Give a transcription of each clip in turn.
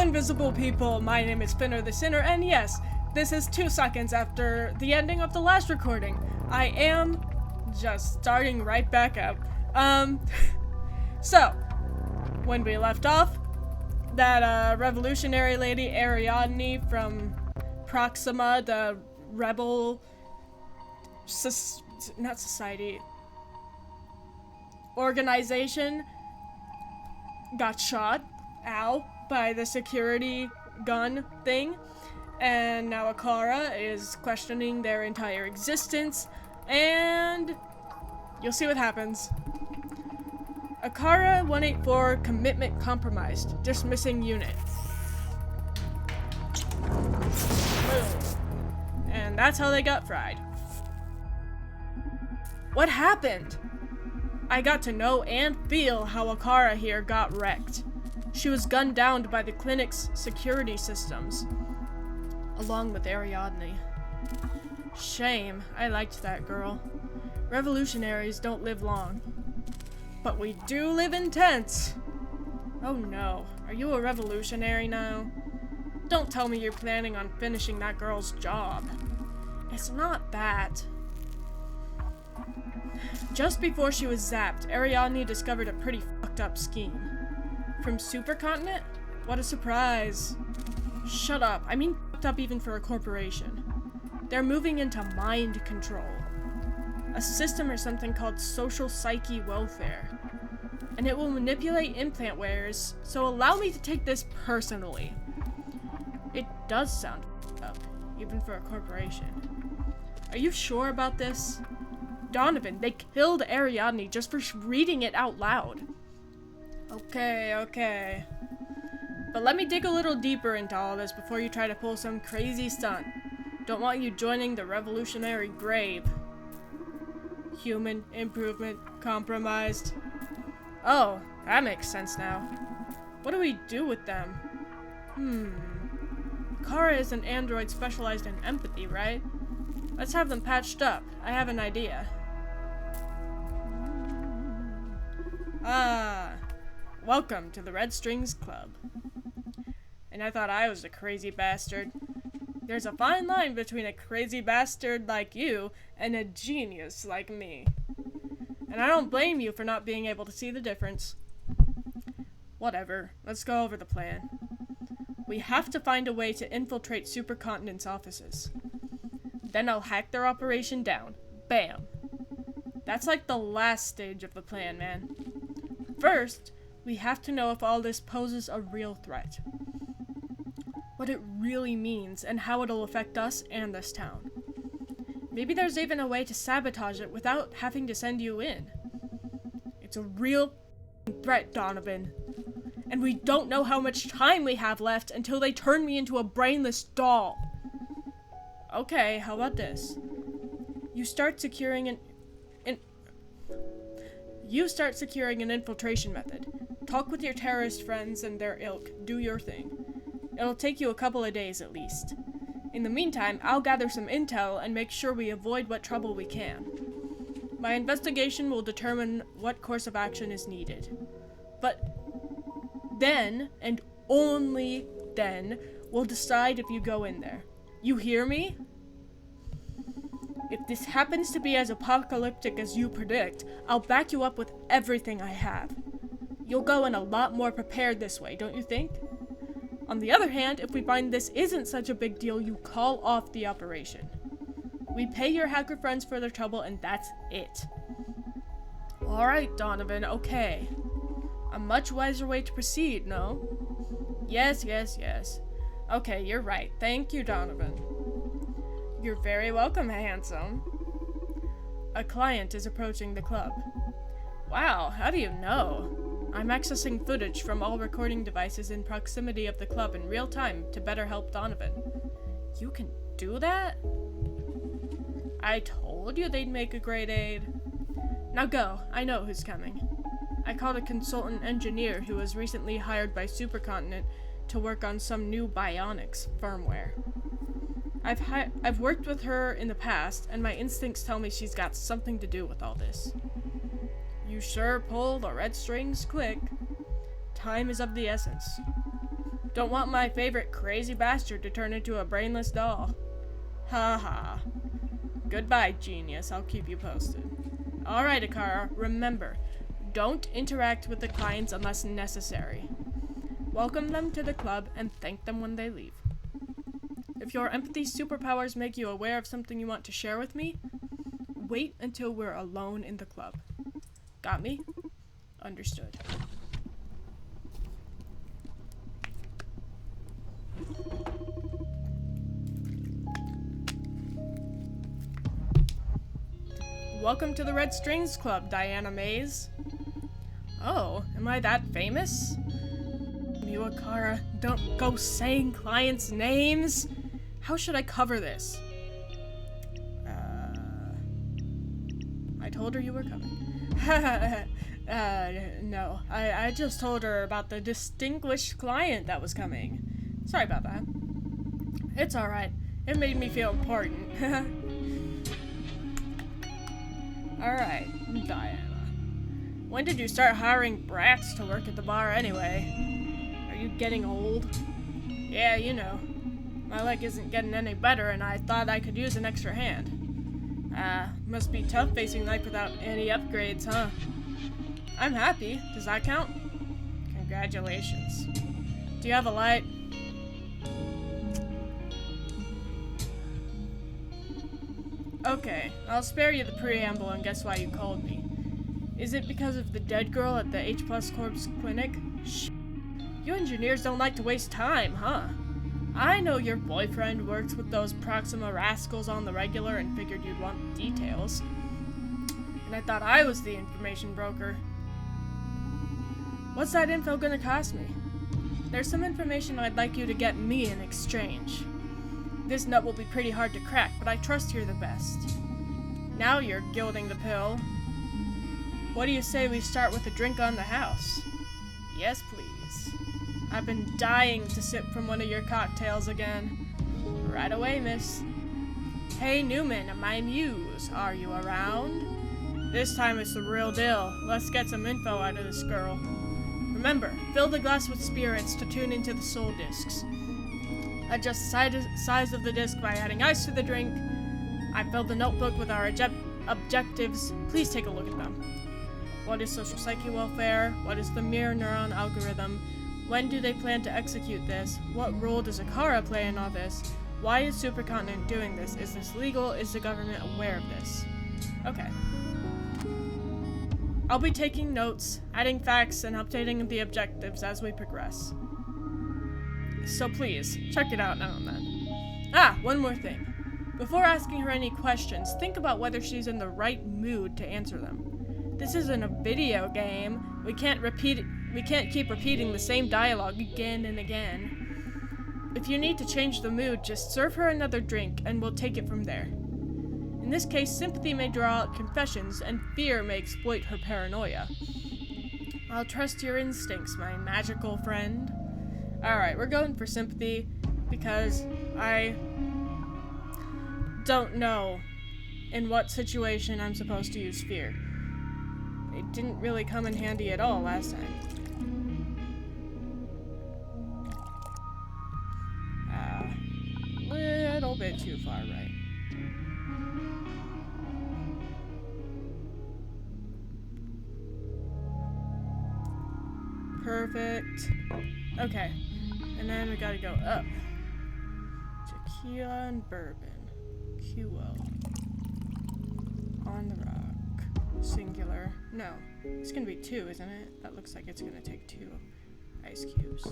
invisible people, my name is Spinner the Sinner, and yes, this is 2 seconds after the ending of the last recording. I am just starting right back up. So, when we left off, that revolutionary lady Ariadne from Proxima, the rebel organization, got shot, by the security gun thing, and now Akara is questioning their entire existence, and you'll see what happens. Akara 184 commitment compromised, dismissing unit. Boom. And that's how they got fried. What happened? I got to know and feel how Akara here got wrecked. She was gunned down by the clinic's security systems, along with Ariadne. Shame, I liked that girl. Revolutionaries don't live long. But we do live in tents. Oh no, are you a revolutionary now? Don't tell me you're planning on finishing that girl's job. It's not that. Just before she was zapped, Ariadne discovered a pretty fucked up scheme. From Supercontinent? What a surprise. Shut up, I mean fucked up even for a corporation. They're moving into mind control. A system or something called social psyche welfare. And it will manipulate implant wearers, so allow me to take this personally. It does sound fucked up, even for a corporation. Are you sure about this? Donovan, they killed Ariadne just for reading it out loud. Okay. But let me dig a little deeper into all this before you try to pull some crazy stunt. Don't want you joining the revolutionary grave. Human improvement compromised. Oh, that makes sense now. What do we do with them? Kara is an android specialized in empathy, right? Let's have them patched up. I have an idea. Welcome to the Red Strings Club. And I thought I was a crazy bastard. There's a fine line between a crazy bastard like you and a genius like me. And I don't blame you for not being able to see the difference. Whatever, let's go over the plan. We have to find a way to infiltrate Supercontinent's offices. Then I'll hack their operation down. Bam. That's like the last stage of the plan, man. First, we have to know if all this poses a real threat. What it really means, and how it'll affect us and this town. Maybe there's even a way to sabotage it without having to send you in. It's a real threat, Donovan. And we don't know how much time we have left until they turn me into a brainless doll. Okay, how about this? You start securing an infiltration method. Talk with your terrorist friends and their ilk. Do your thing. It'll take you a couple of days at least. In the meantime, I'll gather some intel and make sure we avoid what trouble we can. My investigation will determine what course of action is needed. But then, and only then, we'll decide if you go in there. You hear me? If this happens to be as apocalyptic as you predict, I'll back you up with everything I have. You'll go in a lot more prepared this way, don't you think? On the other hand, if we find this isn't such a big deal, you call off the operation. We pay your hacker friends for their trouble, and that's it. Alright, Donovan, okay. A much wiser way to proceed, no? Yes. Okay, you're right. Thank you, Donovan. You're very welcome, handsome. A client is approaching the club. Wow, how do you know? I'm accessing footage from all recording devices in proximity of the club in real time to better help Donovan. You can do that? I told you they'd make a great aid. Now go, I know who's coming. I called a consultant engineer who was recently hired by Supercontinent to work on some new bionics firmware. I've worked with her in the past, and my instincts tell me she's got something to do with all this. You sure pull the red strings quick. Time is of the essence. Don't want my favorite crazy bastard to turn into a brainless doll. Ha ha. Goodbye, genius. I'll keep you posted. Alright, Akara, remember, don't interact with the clients unless necessary. Welcome them to the club and thank them when they leave. If your empathy superpowers make you aware of something you want to share with me, wait until we're alone in the club. Got me? Understood. Welcome to the Red Strings Club, Diana Mays. Oh, am I that famous? You, Akara, don't go saying clients' names. How should I cover this? I told her you were coming. No, I just told her about the distinguished client that was coming. Sorry about that. It's alright. It made me feel important. Alright, Diana. When did you start hiring brats to work at the bar anyway? Are you getting old? Yeah, you know. My leg isn't getting any better and I thought I could use an extra hand. Must be tough facing life without any upgrades, huh? I'm happy. Does that count? Congratulations. Do you have a light? Okay, I'll spare you the preamble and guess why you called me. Is it because of the dead girl at the H+ Corps clinic? Shh. You engineers don't like to waste time, huh? I know your boyfriend works with those Proxima rascals on the regular and figured you'd want details. And I thought I was the information broker. What's that info gonna cost me? There's some information I'd like you to get me in exchange. This nut will be pretty hard to crack, but I trust you're the best. Now you're gilding the pill. What do you say we start with a drink on the house? Yes, please. I've been dying to sip from one of your cocktails again. Right away, miss. Hey, Newman, my muse, are you around? This time it's the real deal. Let's get some info out of this girl. Remember, fill the glass with spirits to tune into the soul discs. Adjust the size of the disc by adding ice to the drink. I filled the notebook with our objectives. Please take a look at them. What is social psyche welfare? What is the mirror neuron algorithm? When do they plan to execute this? What role does Akara play in all this? Why is Supercontinent doing this? Is this legal? Is the government aware of this? Okay. I'll be taking notes, adding facts, and updating the objectives as we progress. So please, check it out now and then. One more thing. Before asking her any questions, think about whether she's in the right mood to answer them. This isn't a video game. We can't keep repeating the same dialogue again and again. If you need to change the mood, just serve her another drink and we'll take it from there. In this case, sympathy may draw out confessions and fear may exploit her paranoia. I'll trust your instincts, my magical friend. Alright, we're going for sympathy because I don't know in what situation I'm supposed to use fear. It didn't really come in handy at all last time. Little bit too far right. Perfect. Okay. And then we gotta go up. Tequila and bourbon. QO. On the rock. Singular. No. It's gonna be 2, isn't it? That looks like it's gonna take 2 ice cubes.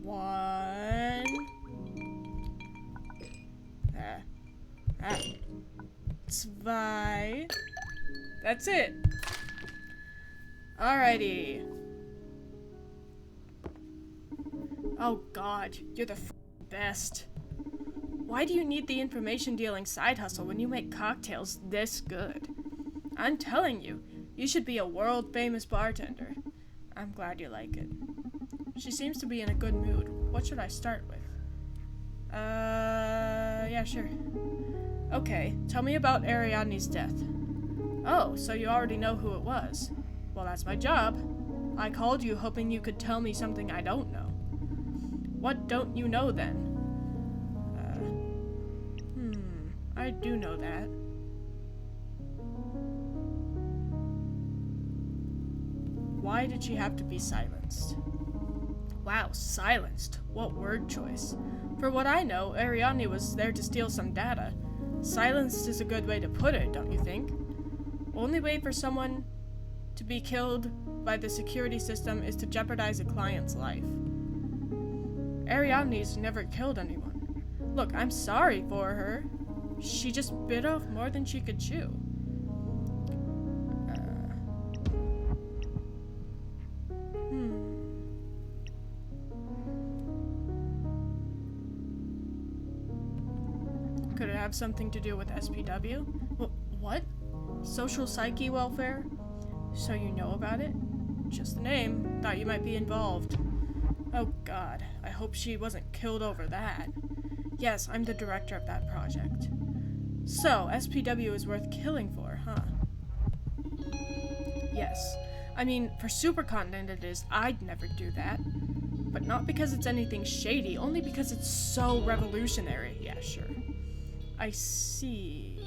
1. Zwei. That's it. Alrighty. Oh god, you're the best. Why do you need the information dealing side hustle when you make cocktails this good? I'm telling you, you should be a world famous bartender. I'm glad you like it. She seems to be in a good mood. What should I start with? Yeah, sure. Okay, tell me about Ariadne's death. Oh, so you already know who it was. Well, that's my job. I called you hoping you could tell me something I don't know. What don't you know then? I do know that. Why did she have to be silenced? Wow, silenced. What word choice. For what I know, Ariadne was there to steal some data. Silenced is a good way to put it, don't you think? Only way for someone to be killed by the security system is to jeopardize a client's life. Ariadne's never killed anyone. Look, I'm sorry for her. She just bit off more than she could chew. Could it have something to do with SPW? What? Social psyche welfare? So you know about it? Just the name. Thought you might be involved. Oh god, I hope she wasn't killed over that. Yes, I'm the director of that project. So, SPW is worth killing for, huh? Yes. I mean, for Supercontinent it is. I'd never do that. But not because it's anything shady, only because it's so revolutionary. Yeah, sure. I see.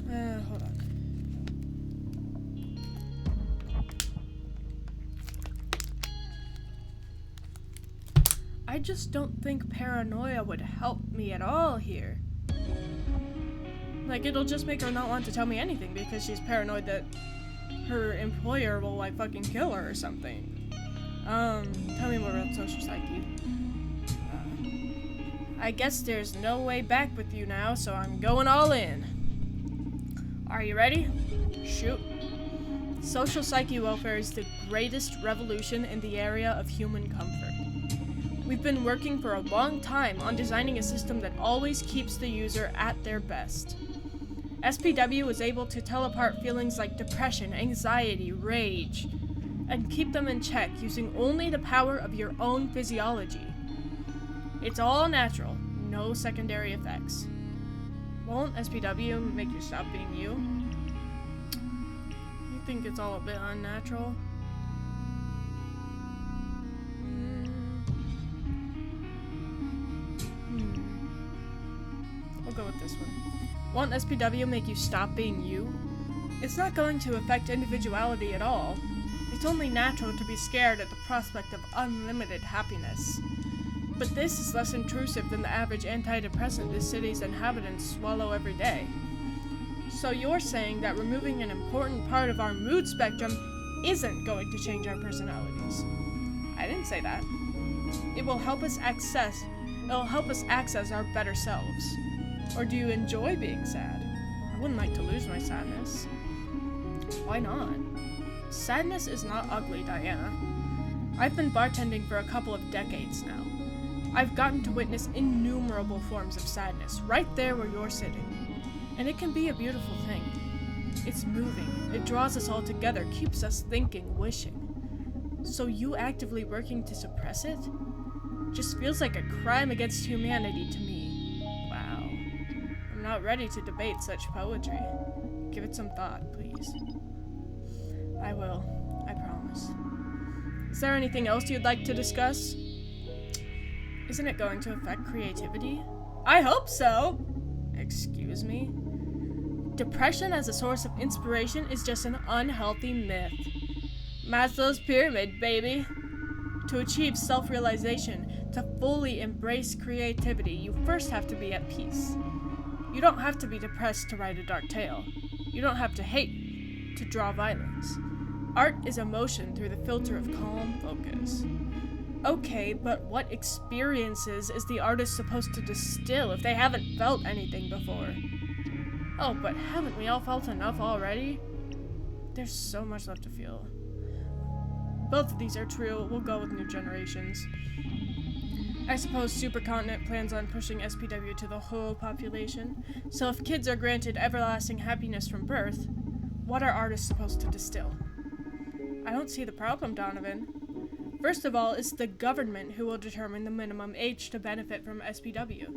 Hold on. I just don't think paranoia would help me at all here. Like, it'll just make her not want to tell me anything because she's paranoid that her employer will, like, fucking kill her or something. Tell me more about social psyche. I guess there's no way back with you now, so I'm going all in. Are you ready? Shoot. Social psyche welfare is the greatest revolution in the area of human comfort. We've been working for a long time on designing a system that always keeps the user at their best. SPW is able to tell apart feelings like depression, anxiety, rage, and keep them in check using only the power of your own physiology. It's all natural, no secondary effects. Won't SPW make you stop being you? You think it's all a bit unnatural? We'll go with this one. Won't SPW make you stop being you? It's not going to affect individuality at all. It's only natural to be scared at the prospect of unlimited happiness. But this is less intrusive than the average antidepressant this city's inhabitants swallow every day. So you're saying that removing an important part of our mood spectrum isn't going to change our personalities. I didn't say that. It'll help us access our better selves. Or do you enjoy being sad? I wouldn't like to lose my sadness. Why not? Sadness is not ugly, Diana. I've been bartending for a couple of decades now. I've gotten to witness innumerable forms of sadness, right there where you're sitting. And it can be a beautiful thing. It's moving, it draws us all together, keeps us thinking, wishing. So you actively working to suppress it? Just feels like a crime against humanity to me. Wow. I'm not ready to debate such poetry. Give it some thought, please. I will, I promise. Is there anything else you'd like to discuss? Isn't it going to affect creativity? I hope so! Excuse me? Depression as a source of inspiration is just an unhealthy myth. Maslow's pyramid, baby! To achieve self-realization, to fully embrace creativity, you first have to be at peace. You don't have to be depressed to write a dark tale. You don't have to hate to draw violence. Art is emotion through the filter of calm focus. Okay, but what experiences is the artist supposed to distill if they haven't felt anything before? Oh, but haven't we all felt enough already? There's so much left to feel. Both of these are true. We'll go with new generations. I suppose Supercontinent plans on pushing SPW to the whole population. So if kids are granted everlasting happiness from birth, what are artists supposed to distill? I don't see the problem, Donovan. First of all, it's the government who will determine the minimum age to benefit from SPW.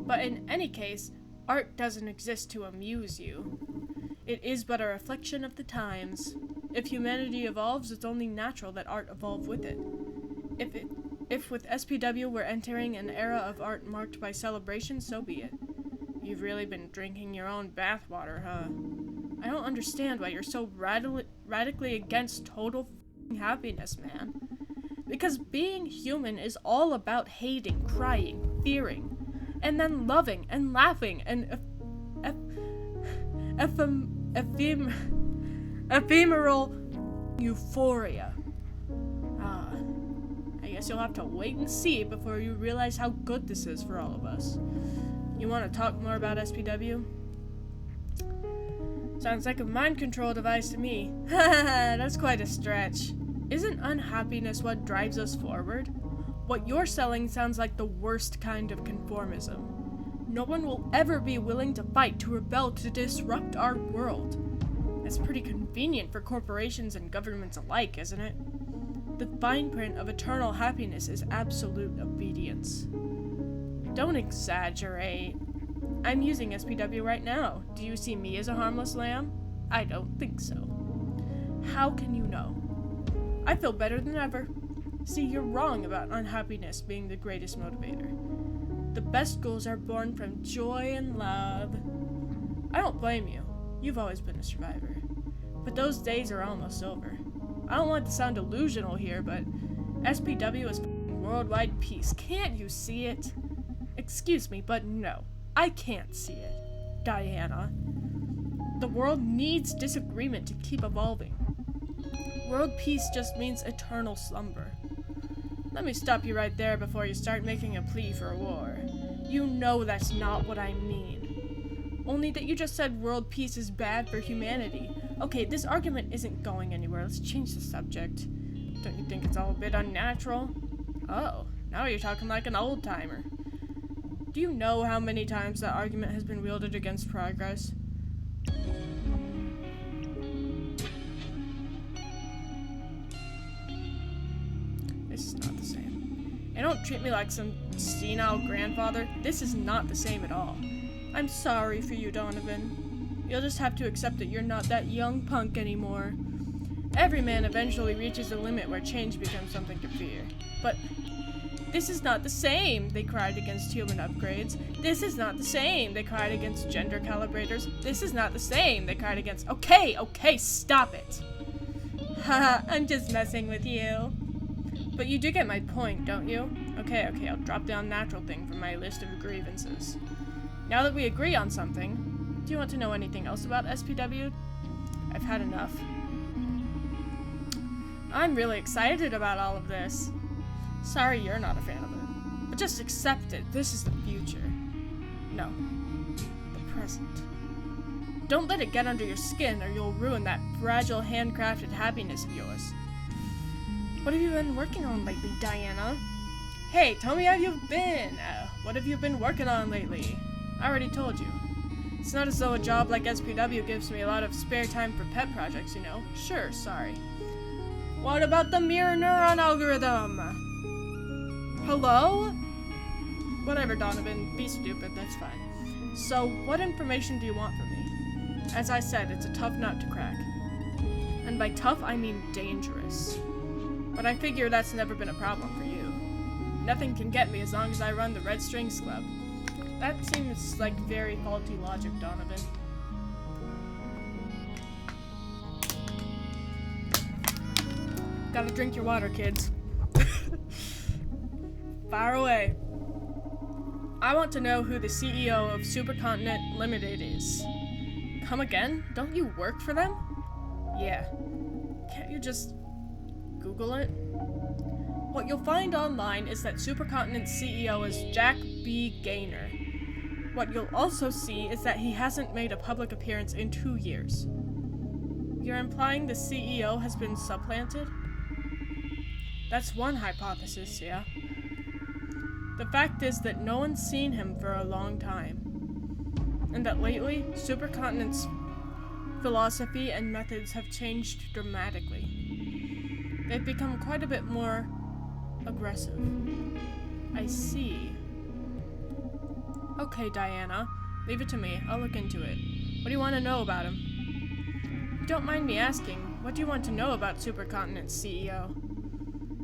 But in any case, art doesn't exist to amuse you. It is but a reflection of the times. If humanity evolves, it's only natural that art evolve with it. If with SPW we're entering an era of art marked by celebration, so be it. You've really been drinking your own bathwater, huh? I don't understand why you're so radically against total happiness, man. Because being human is all about hating, crying, fearing, and then loving and laughing and ephemeral euphoria. I guess you'll have to wait and see before you realize how good this is for all of us. You want to talk more about SPW? Sounds like a mind control device to me. Haha, that's quite a stretch. Isn't unhappiness what drives us forward? What you're selling sounds like the worst kind of conformism. No one will ever be willing to fight, to rebel, to disrupt our world. That's pretty convenient for corporations and governments alike, isn't it? The fine print of eternal happiness is absolute obedience. Don't exaggerate. I'm using SPW right now. Do you see me as a harmless lamb? I don't think so. How can you know? I feel better than ever. See, you're wrong about unhappiness being the greatest motivator. The best goals are born from joy and love. I don't blame you. You've always been a survivor. But those days are almost over. I don't want to sound delusional here, but SPW is worldwide peace. Can't you see it? Excuse me, but no. I can't see it. Diana. The world needs disagreement to keep evolving. World peace just means eternal slumber. Let me stop you right there before you start making a plea for a war. You know that's not what I mean. Only that you just said world peace is bad for humanity. Okay, this argument isn't going anywhere. Let's change the subject. Don't you think it's all a bit unnatural? Oh, now you're talking like an old-timer. Do you know how many times that argument has been wielded against progress? This is not the same. And don't treat me like some senile grandfather. This is not the same at all. I'm sorry for you, Donovan. You'll just have to accept that you're not that young punk anymore. Every man eventually reaches a limit where change becomes something to fear. But this is not the same, they cried against human upgrades. This is not the same, they cried against gender calibrators. This is not the same, they cried against— Okay, stop it. Haha, I'm just messing with you. But you do get my point, don't you? Okay, I'll drop down natural thing from my list of grievances. Now that we agree on something, do you want to know anything else about SPW? I've had enough. I'm really excited about all of this. Sorry you're not a fan of it. But just accept it. This is the future. No. The present. Don't let it get under your skin or you'll ruin that fragile, handcrafted happiness of yours. What have you been working on lately, Diana? Hey, tell me how you've been. What have you been working on lately? I already told you. It's not as though a job like SPW gives me a lot of spare time for pet projects, you know. Sure, sorry. What about the mirror neuron algorithm? Hello? Whatever, Donovan. Be stupid, that's fine. So, what information do you want from me? As I said, it's a tough nut to crack. And by tough, I mean dangerous. But I figure that's never been a problem for you. Nothing can get me as long as I run the Red Strings Club. That seems like very faulty logic, Donovan. Gotta drink your water, kids. Fire away. I want to know who the CEO of Supercontinent Limited is. Come again? Don't you work for them? Yeah. Can't you just Google it? What you'll find online is that Supercontinent's CEO is Jack B. Gaynor. What you'll also see is that he hasn't made a public appearance in 2 years. You're implying the CEO has been supplanted? That's one hypothesis, yeah. The fact is that no one's seen him for a long time. And that lately, Supercontinent's philosophy and methods have changed dramatically. They've become quite a bit more aggressive. I see. Okay, Diana. Leave it to me. I'll look into it. What do you want to know about him? If you don't mind me asking, what do you want to know about Supercontinent's CEO?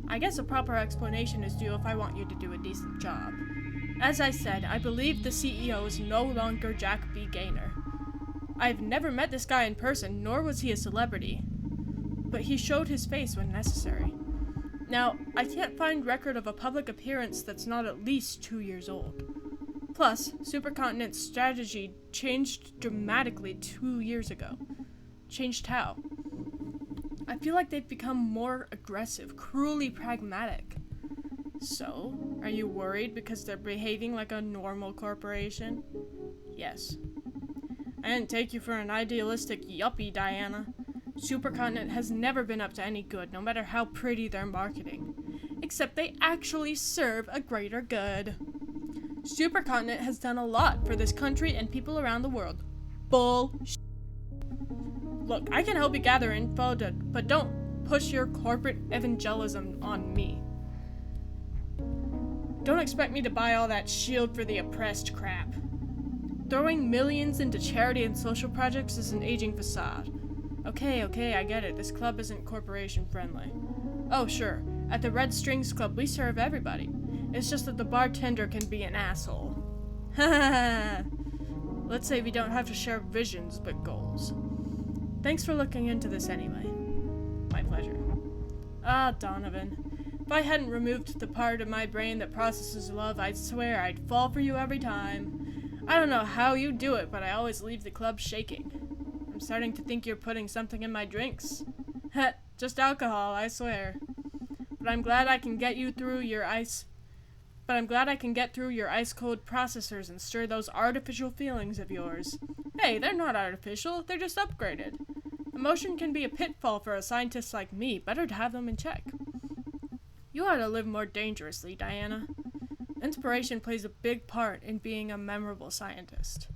I guess a proper explanation is due if I want you to do a decent job. As I said, I believe the CEO is no longer Jack B. Gaynor. I've never met this guy in person, nor was he a celebrity. But he showed his face when necessary. Now, I can't find record of a public appearance that's not at least 2 years old. Plus, Supercontinent's strategy changed dramatically 2 years ago. Changed how? I feel like they've become more aggressive, cruelly pragmatic. So, are you worried because they're behaving like a normal corporation? Yes. I didn't take you for an idealistic yuppie, Diana. Supercontinent has never been up to any good, no matter how pretty their marketing. Except they actually serve a greater good. Supercontinent has done a lot for this country and people around the world. Bullshit. Look, I can help you gather info, but don't push your corporate evangelism on me. Don't expect me to buy all that shield for the oppressed crap. Throwing millions into charity and social projects is an aging facade. Okay, I get it. This club isn't corporation friendly. Oh, sure. At the Red Strings Club, we serve everybody. It's just that the bartender can be an asshole. Let's say we don't have to share visions, but goals. Thanks for looking into this anyway. My pleasure. Ah, Donovan. If I hadn't removed the part of my brain that processes love, I'd swear I'd fall for you every time. I don't know how you do it, but I always leave the club shaking. I'm starting to think you're putting something in my drinks. Heh, just alcohol, I swear. But I'm glad I can get through your ice cold processors and stir those artificial feelings of yours. Hey, they're not artificial, they're just upgraded. Emotion can be a pitfall for a scientist like me. Better to have them in check. You ought to live more dangerously, Diana. Inspiration plays a big part in being a memorable scientist.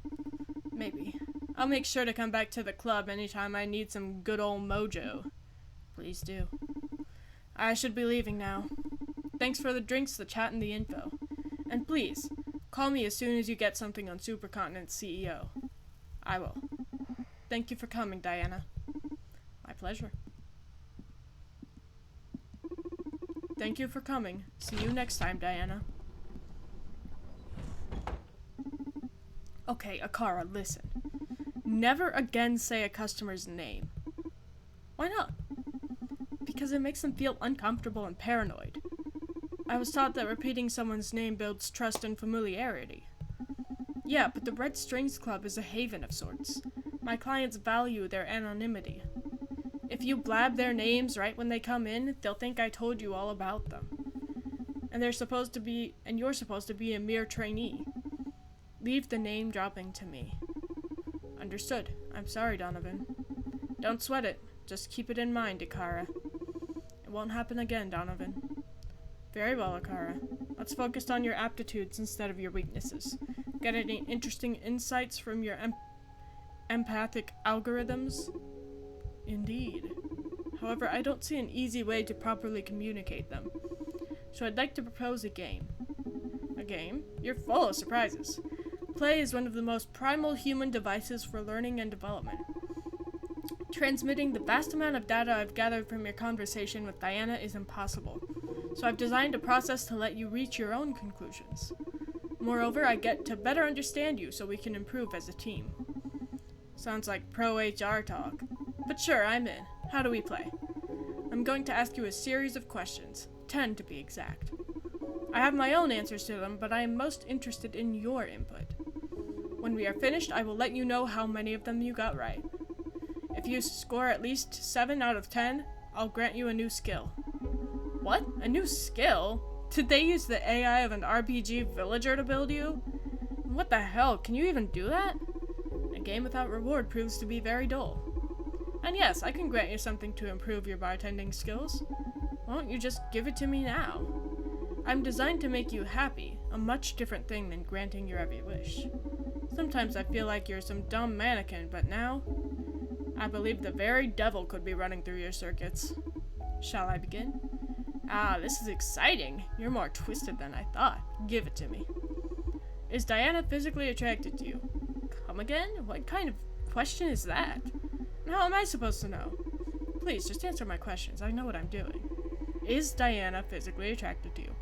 Maybe. I'll make sure to come back to the club anytime I need some good old mojo. Please do. I should be leaving now. Thanks for the drinks, the chat, and the info. And please, call me as soon as you get something on Supercontinent's CEO. I will. Thank you for coming, Diana. My pleasure. Thank you for coming. See you next time, Diana. Okay, Akara, listen. Never again say a customer's name. Why not? Because it makes them feel uncomfortable and paranoid. I was taught that repeating someone's name builds trust and familiarity. Yeah, but the Red Strings Club is a haven of sorts. My clients value their anonymity. If you blab their names right when they come in, they'll think I told you all about them. And you're supposed to be a mere trainee. Leave the name dropping to me. Understood. I'm sorry, Donovan. Don't sweat it. Just keep it in mind, Akara. It won't happen again, Donovan. Very well, Akara. Let's focus on your aptitudes instead of your weaknesses. Get any interesting insights from your empathic algorithms? Indeed. However, I don't see an easy way to properly communicate them. So I'd like to propose a game. A game? You're full of surprises. Play is one of the most primal human devices for learning and development. Transmitting the vast amount of data I've gathered from your conversation with Diana is impossible, so I've designed a process to let you reach your own conclusions. Moreover, I get to better understand you so we can improve as a team. Sounds like pro-HR talk. But sure, I'm in. How do we play? I'm going to ask you a series of questions, 10 to be exact. I have my own answers to them, but I am most interested in your input. When we are finished, I will let you know how many of them you got right. If you score at least 7 out of 10, I'll grant you a new skill. What? A new skill? Did they use the AI of an RPG villager to build you? What the hell? Can you even do that? A game without reward proves to be very dull. And yes, I can grant you something to improve your bartending skills. Why don't you just give it to me now? I'm designed to make you happy, a much different thing than granting your every wish. Sometimes I feel like you're some dumb mannequin, but now, I believe the very devil could be running through your circuits. Shall I begin? Ah, this is exciting. You're more twisted than I thought. Give it to me. Is Diana physically attracted to you? Come again? What kind of question is that? And how am I supposed to know? Please, just answer my questions. I know what I'm doing. Is Diana physically attracted to you?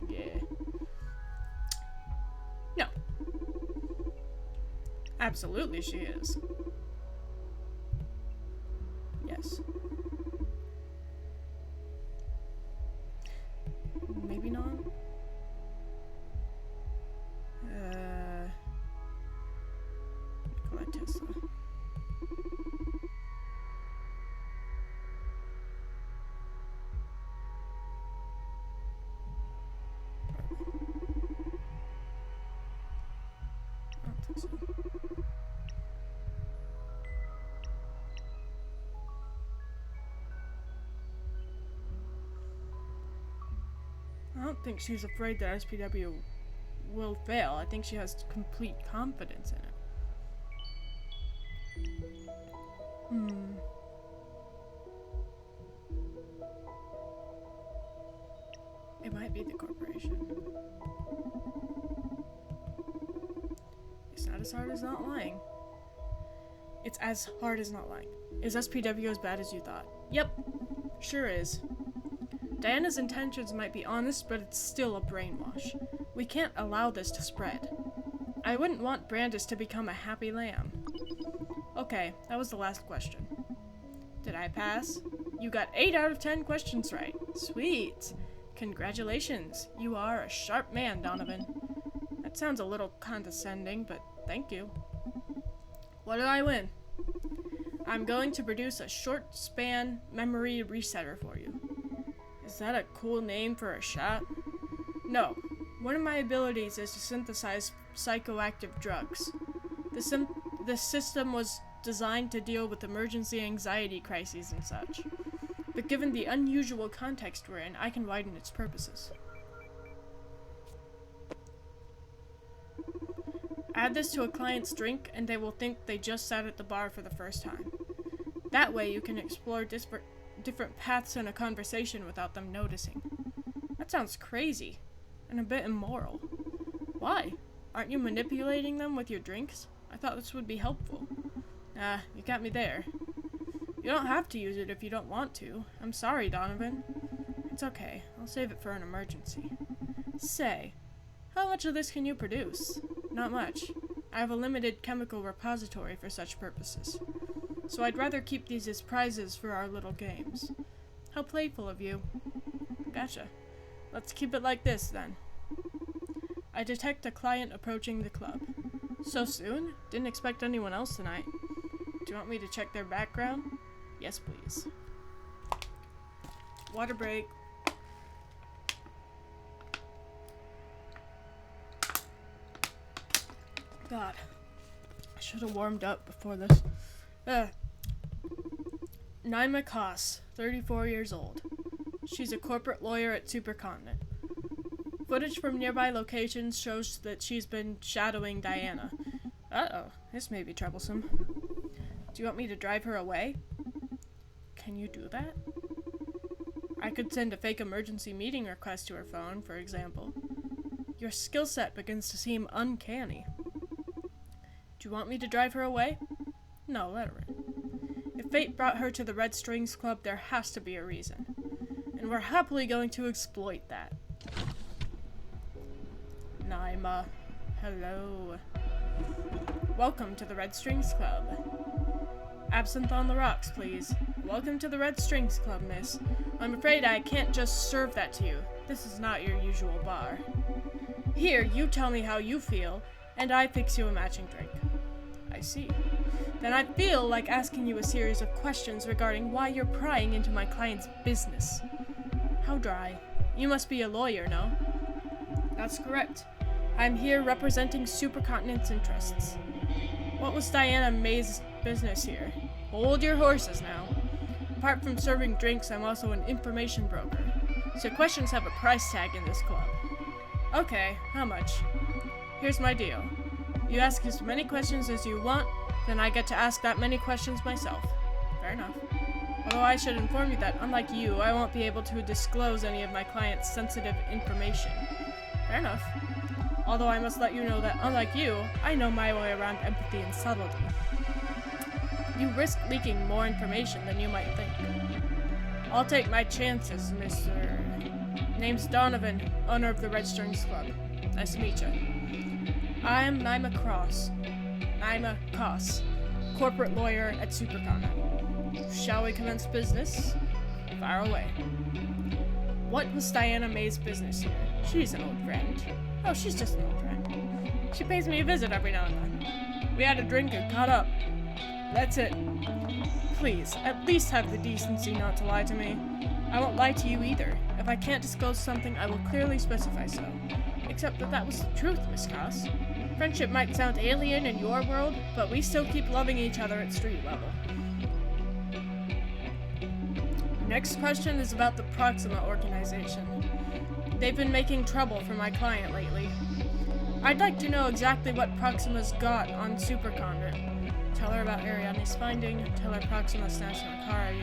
Yeah. No. Absolutely she is. Yes. Maybe not. Nikola Tesla. I don't think so. I don't think she's afraid that SPW will fail. I think she has complete confidence in it. It might be the corporation. It's not as hard as not lying. It's as hard as not lying. Is SPW as bad as you thought? Yep, sure is. Diana's intentions might be honest, but it's still a brainwash. We can't allow this to spread. I wouldn't want Brandis to become a happy lamb. Okay, that was the last question. Did I pass? You got 8 out of 10 questions right. Sweet. Congratulations. You are a sharp man, Donovan. That sounds a little condescending, but thank you. What did I win? I'm going to produce a short span memory resetter for you. Is that a cool name for a shot? No. One of my abilities is to synthesize psychoactive drugs. The system was designed to deal with emergency anxiety crises and such. But given the unusual context we're in, I can widen its purposes. Add this to a client's drink, and they will think they just sat at the bar for the first time. That way you can explore different paths in a conversation without them noticing. That sounds crazy, and a bit immoral. Why? Aren't you manipulating them with your drinks? I thought this would be helpful. Ah, you got me there. You don't have to use it if you don't want to. I'm sorry, Donovan. It's okay. I'll save it for an emergency. Say, how much of this can you produce? Not much. I have a limited chemical repository for such purposes. So I'd rather keep these as prizes for our little games. How playful of you. Gotcha. Let's keep it like this, then. I detect a client approaching the club. So soon? Didn't expect anyone else tonight. Do you want me to check their background? Yes, please. Water break. God. I should have warmed up before this. Naima Koss, 34 years old. She's a corporate lawyer at Supercontinent. Footage from nearby locations shows that she's been shadowing Diana. Uh-oh, this may be troublesome. Do you want me to drive her away? Can you do that? I could send a fake emergency meeting request to her phone, for example. Your skill set begins to seem uncanny. Do you want me to drive her away? No, let her in. If fate brought her to the Red Strings Club, there has to be a reason. And we're happily going to exploit that. Naima, hello. Welcome to the Red Strings Club. Absinthe on the rocks, please. Welcome to the Red Strings Club, miss. I'm afraid I can't just serve that to you. This is not your usual bar. Here, you tell me how you feel, and I fix you a matching drink. I see. Then I feel like asking you a series of questions regarding why you're prying into my client's business. How dry. You must be a lawyer, no? That's correct. I'm here representing Supercontinent's interests. What was Diana May's business here? Hold your horses now. Apart from serving drinks, I'm also an information broker. So questions have a price tag in this club. Okay, how much? Here's my deal. You ask as many questions as you want, then I get to ask that many questions myself. Fair enough. Although I should inform you that, unlike you, I won't be able to disclose any of my client's sensitive information. Fair enough. Although I must let you know that, unlike you, I know my way around empathy and subtlety. You risk leaking more information than you might think. I'll take my chances, Mr. Name's Donovan, owner of the Red Strings Club. Nice to meet you. I'm Naima Cross. Naima Koss, corporate lawyer at SuperCon. Shall we commence business? Fire away. What was Diana May's business here? She's an old friend. Oh, she's just an old friend. She pays me a visit every now and then. We had a drink and caught up. That's it. Please, at least have the decency not to lie to me. I won't lie to you either. If I can't disclose something, I will clearly specify so. Except that was the truth, Miss Koss. Friendship might sound alien in your world, but we still keep loving each other at street level. Next question is about the Proxima organization. They've been making trouble for my client lately. I'd like to know exactly what Proxima's got on SuperCon. Tell her about Ariadne's finding. Tell her Proxima snatched her car.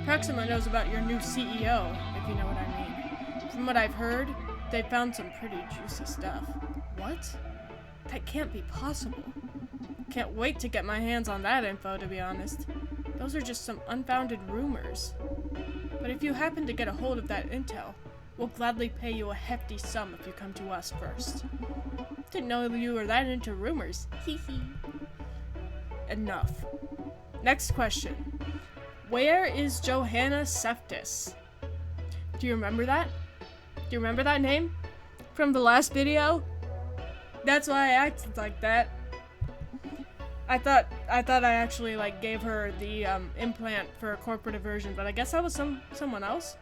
Proxima knows about your new CEO, if you know what I mean. From what I've heard, they found some pretty juicy stuff. What? That can't be possible. Can't wait to get my hands on that info, to be honest. Those are just some unfounded rumors. But if you happen to get a hold of that intel, we'll gladly pay you a hefty sum if you come to us first. Didn't know you were that into rumors. Hee hee. Enough. Next question. Where is Johanna Seftis? Do you remember that? Do you remember that name? From the last video? That's why I acted like that. I thought I actually gave her the implant for a corporate aversion, but I guess that was someone else.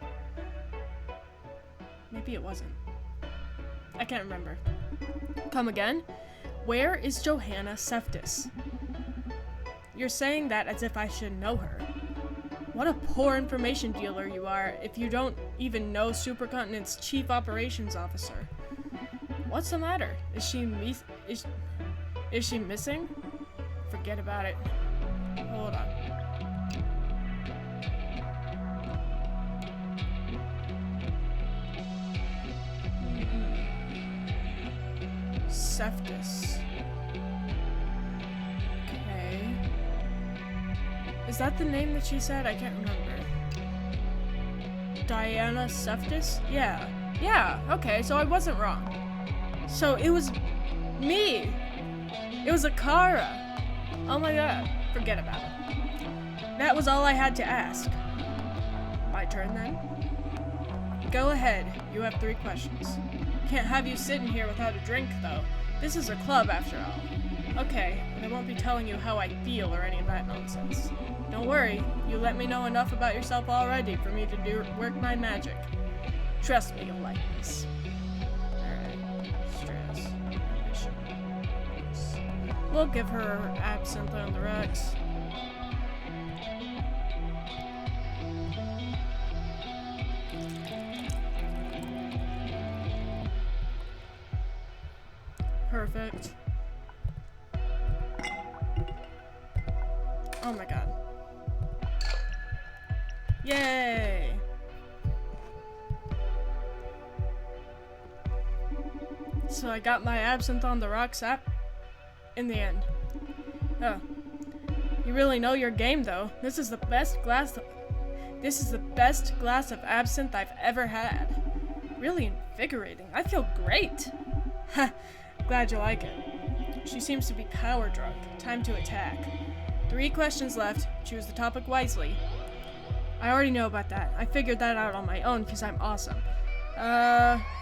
Maybe it wasn't. I can't remember. Come again? Where is Johanna Seftis? You're saying that as if I should know her. What a poor information dealer you are if you don't even know Supercontinent's chief operations officer. What's the matter? Is she missing? Forget about it. Hold on. Seftis. Okay. Is that the name that she said? I can't remember. Diana Seftis? Yeah, okay, so I wasn't wrong. So it was me! It was Akara! Oh my god, forget about it. That was all I had to ask. My turn then? Go ahead, you have 3 questions. Can't have you sitting here without a drink, though. This is a club, after all. Okay, but I won't be telling you how I feel or any of that nonsense. Don't worry, you let me know enough about yourself already for me to work my magic. Trust me, you'll like this. Alright, stress, ambition. We'll give her absinthe on the rocks. Perfect. Oh my god. Yay! So I got my absinthe on the rocks app in the end. Oh. You really know your game though. This is the best glass of absinthe I've ever had. Really invigorating. I feel great. Ha. Glad you like it. She seems to be power drunk. Time to attack. 3 questions left. Choose the topic wisely. I already know about that. I figured that out on my own because I'm awesome.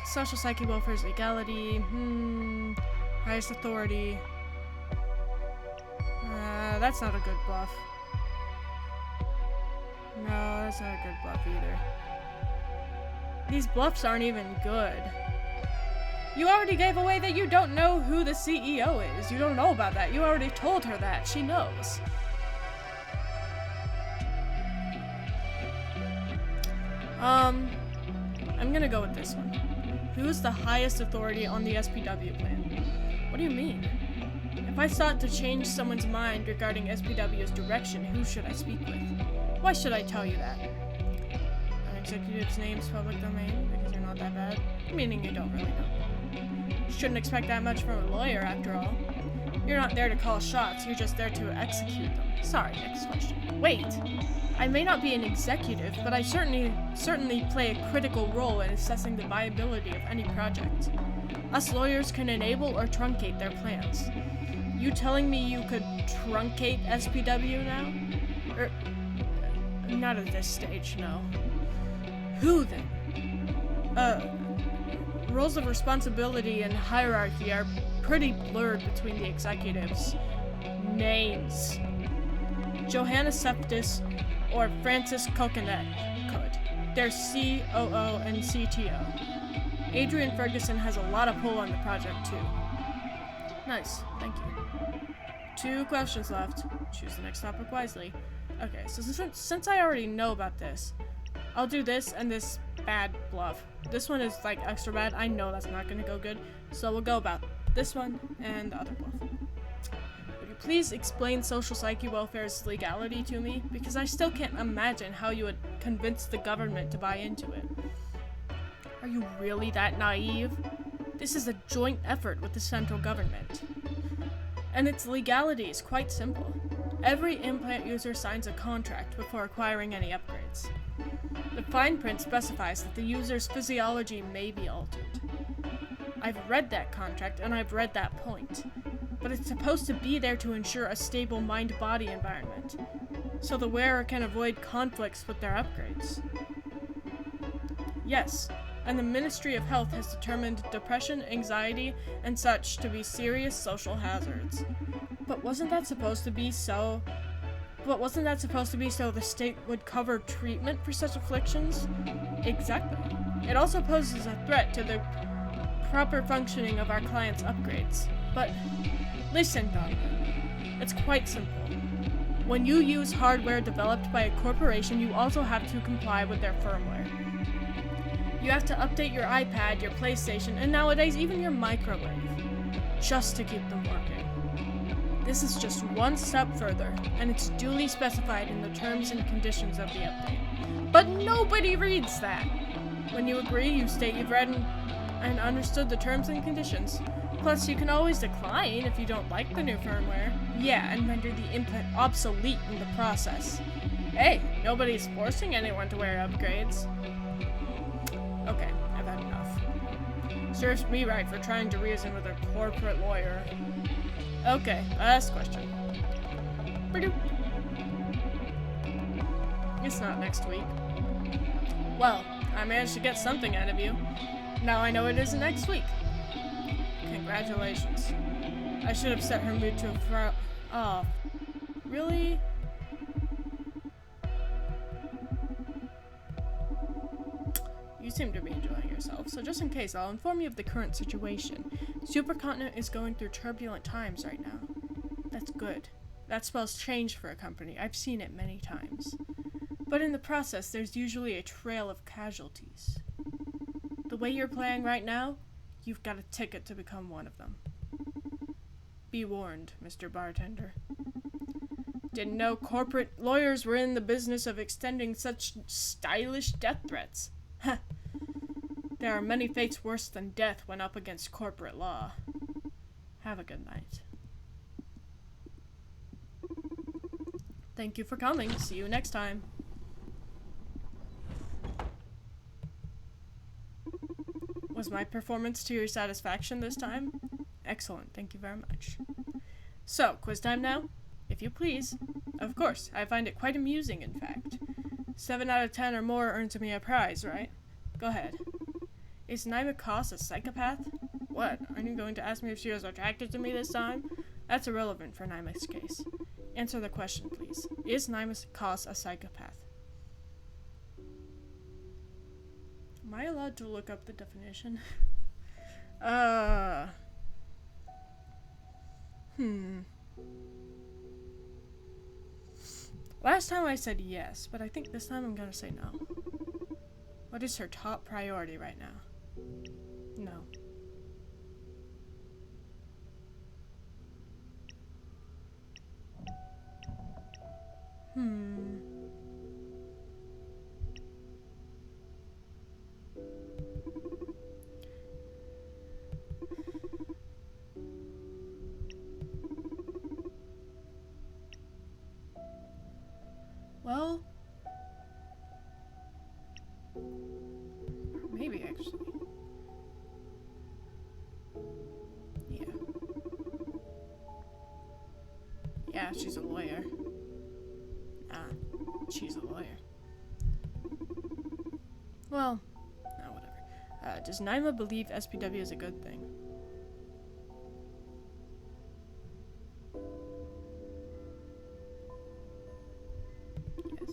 Social psyche welfare's legality. Highest authority. That's not a good bluff. No, that's not a good bluff either. These bluffs aren't even good. You already gave away that you don't know who the CEO is. You don't know about that. You already told her that. She knows. I'm gonna go with this one. Who is the highest authority on the SPW plan? What do you mean? If I sought to change someone's mind regarding SPW's direction, who should I speak with? Why should I tell you that? An executive's name's public domain because you're not that bad. Meaning you don't really know. Shouldn't expect that much from a lawyer, after all. You're not there to call shots, you're just there to execute them. Sorry, next question. Wait! I may not be an executive, but I certainly play a critical role in assessing the viability of any project. Us lawyers can enable or truncate their plans. You telling me you could truncate SPW now? Not at this stage, no. Who then? Roles of responsibility and hierarchy are pretty blurred between the executives. Names. Johanna Septis or Francis Coconet could. They're COO and CTO. Adrian Ferguson has a lot of pull on the project too. Nice, thank you. 2 questions left. Choose the next topic wisely. Okay, so since I already know about this, I'll do this and this bad bluff. This one is like extra bad. I know that's not gonna go good. So we'll go about this one and the other bluff. Would you please explain social psyche welfare's legality to me? Because I still can't imagine how you would convince the government to buy into it. Are you really that naive? This is a joint effort with the central government. And its legality is quite simple. Every implant user signs a contract before acquiring any upgrades. The fine print specifies that the user's physiology may be altered. I've read that contract and I've read that point, but it's supposed to be there to ensure a stable mind-body environment, so the wearer can avoid conflicts with their upgrades. Yes, and the Ministry of Health has determined depression, anxiety, and such to be serious social hazards. But wasn't that supposed to be so the state would cover treatment for such afflictions? Exactly. It also poses a threat to the proper functioning of our clients' upgrades. But listen, Donovan, it's quite simple. When you use hardware developed by a corporation, you also have to comply with their firmware. You have to update your iPad, your PlayStation, and nowadays even your microwave, just to keep them working. This is just one step further, and it's duly specified in the terms and conditions of the update. But nobody reads that! When you agree, you state you've read and understood the terms and conditions. Plus, you can always decline if you don't like the new firmware. Yeah, and render the implant obsolete in the process. Hey, nobody's forcing anyone to wear upgrades. Okay, I've had enough. Serves me right for trying to reason with a corporate lawyer. Okay, last question. It's not next week. Well, I managed to get something out of you. Now I know it isn't next week. Congratulations. I should have set her mood to a Oh, really? You seem to be enjoying yourself, so just in case, I'll inform you of the current situation. Supercontinent is going through turbulent times right now. That's good. That spells change for a company. I've seen it many times. But in the process, there's usually a trail of casualties. The way you're playing right now, you've got a ticket to become one of them. Be warned, Mr. Bartender. Didn't know corporate lawyers were in the business of extending such stylish death threats. Heh. There are many fates worse than death when up against corporate law. Have a good night. Thank you for coming. See you next time. Was my performance to your satisfaction this time? Excellent, thank you very much. So, quiz time now? If you please. Of course, I find it quite amusing, in fact. 7 out of 10 or more earns me a prize, right? Go ahead. Is Naima Koss a psychopath? What? Are you going to ask me if she was attracted to me this time? That's irrelevant for Naima's case. Answer the question, please. Is Naima Koss a psychopath? Am I allowed to look up the definition? Last time I said yes, but I think this time I'm gonna say no. What is her top priority right now? No. maybe actually. Yeah. Yeah, she's a lawyer. She's a lawyer. Well, whatever. Does Naima believe SPW is a good thing? Yes.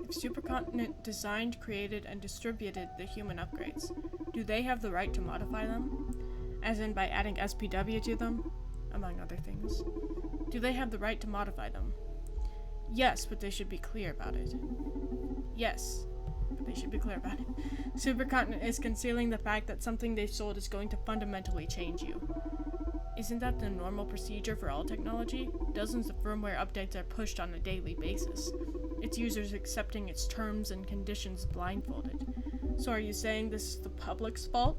If Supercontinent designed, created, and distributed the human upgrades, do they have the right to modify them? As in by adding SPW to them? Among other things. Do they have the right to modify them? Yes, but they should be clear about it. Yes, but they should be clear about it. Supercontinent is concealing the fact that something they've sold is going to fundamentally change you. Isn't that the normal procedure for all technology? Dozens of firmware updates are pushed on a daily basis. Its users accepting its terms and conditions blindfolded. So are you saying this is the public's fault?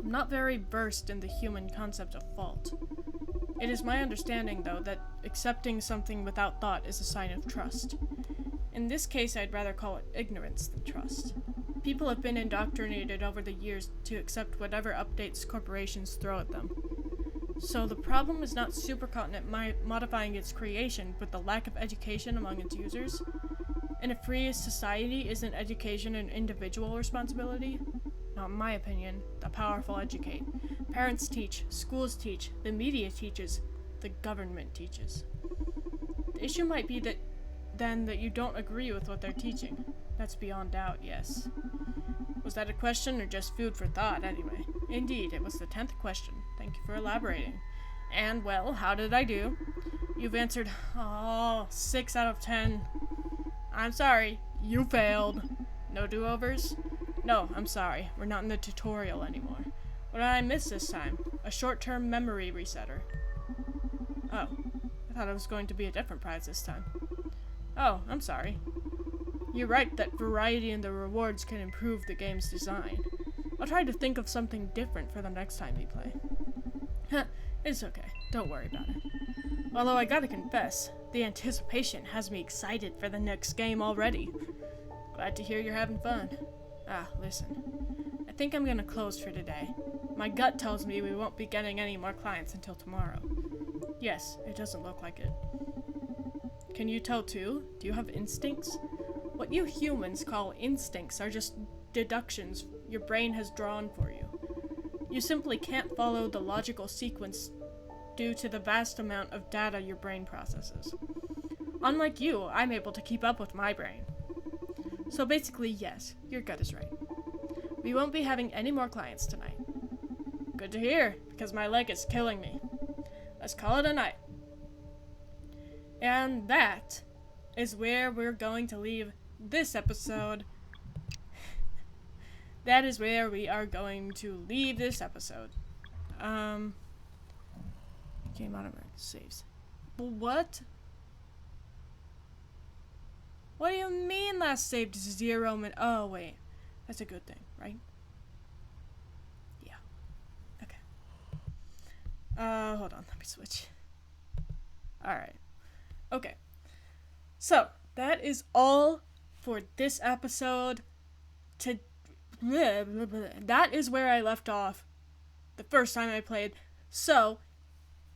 I'm not very versed in the human concept of fault. It is my understanding, though, that accepting something without thought is a sign of trust. In this case, I'd rather call it ignorance than trust. People have been indoctrinated over the years to accept whatever updates corporations throw at them. So the problem is not Supercontinent modifying its creation, but the lack of education among its users. In a free society, isn't education an individual responsibility? Not in my opinion. The powerful educate. Parents teach, schools teach, the media teaches, the government teaches. The issue might be that you don't agree with what they're teaching. That's beyond doubt, yes. Was that a question or just food for thought, anyway? Indeed, it was the 10th question. Thank you for elaborating. And, well, how did I do? You've answered, 6 out of 10. I'm sorry, you failed. No do-overs? No, I'm sorry, we're not in the tutorial anymore. What did I miss this time? A short-term memory resetter. Oh, I thought it was going to be a different prize this time. Oh, I'm sorry. You're right that variety in the rewards can improve the game's design. I'll try to think of something different for the next time we play. It's okay, don't worry about it. Although I gotta confess, the anticipation has me excited for the next game already. Glad to hear you're having fun. Listen. I think I'm gonna close for today. My gut tells me we won't be getting any more clients until tomorrow. Yes, it doesn't look like it. Can you tell too? Do you have instincts? What you humans call instincts are just deductions your brain has drawn for you. You simply can't follow the logical sequence due to the vast amount of data your brain processes. Unlike you, I'm able to keep up with my brain. So basically, yes, your gut is right. We won't be having any more clients tonight. Good to hear, because my leg is killing me. Let's call it a night. And that is where we're going to leave this episode. That is where we are going to leave this episode. Game automatic saves. What? What do you mean last saved 0 minutes? Oh, wait. That's a good thing, right? Yeah. Okay. Hold on. Let me switch. Alright. Okay. So, that is all for this episode. That is where I left off the first time I played. So,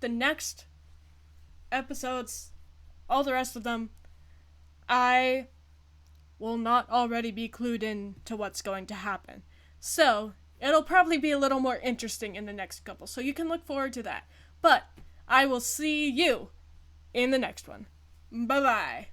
the next episodes, all the rest of them, I will not already be clued in to what's going to happen. So, it'll probably be a little more interesting in the next couple. So you can look forward to that. But, I will see you in the next one. Bye-bye.